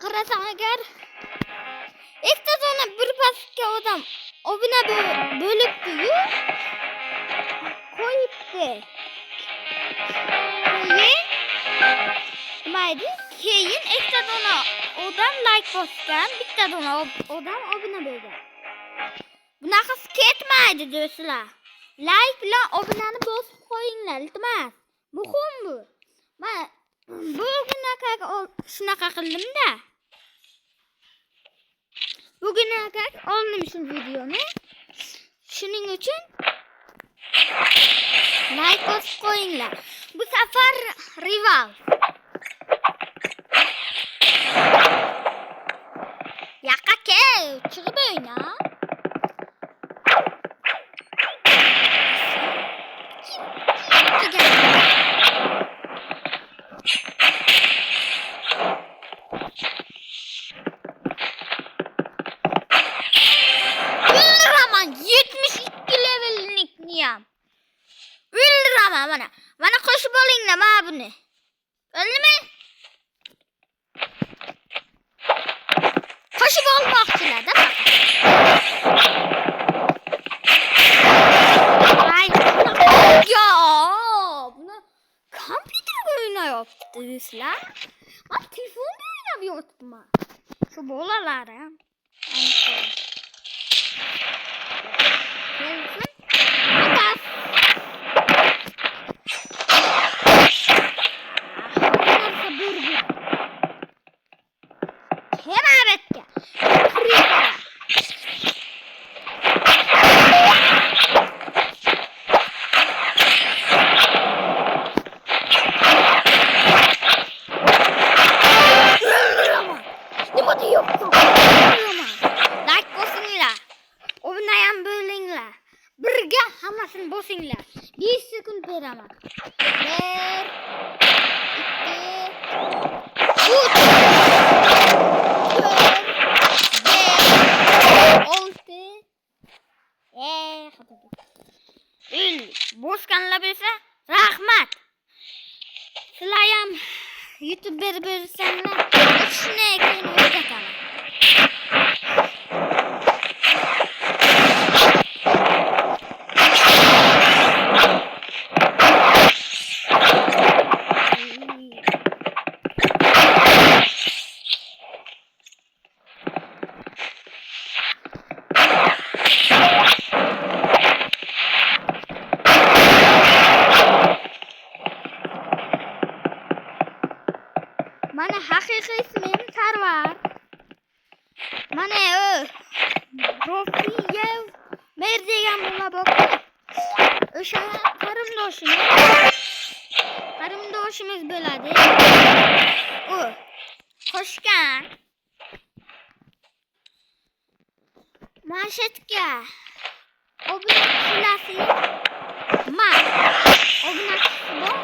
qarasam agar ikkita zona bir pastga odam obuna bo'libdi-yu qo'yibdi. Keyin ikkita zona odam like bosgan, bitta zona odam obuna bo'lgan. Bunaqasi ketmaydi do'stlar. Like bilan obunani bosib qo'yinglar, iltimos. Muhim bu. Men shunaqa qildim-da. Bugun oldim shu videoni. Shuning uchun like bosib qo'yinglar. Bu safar rival. Yoqqa kel, chiqib o'yna. Mana qo'shib olinglar mana buni. O'ldimi? Qo'shib olmoqchilar-da faqat. Yo, buni kompyuterda o'ynayapti do'stlar. Men telefonda o'ynab yotibman. Shu bolalar ham. Birga hammasini bosinglar. 5 sekund beraman. 1 2 bosganlar bo'lsa rahmat. Sizlar ham YouTube berib bersanglar, shuni keyin o'rgataman. Mana haqiqiy ismim Sarvar. Mana Rofiyev mer degan bola bor. O'sha qarindoshimiz bo'ladi. U qo'shgan. Mashatga obuna qilasizlar. Obuna bor.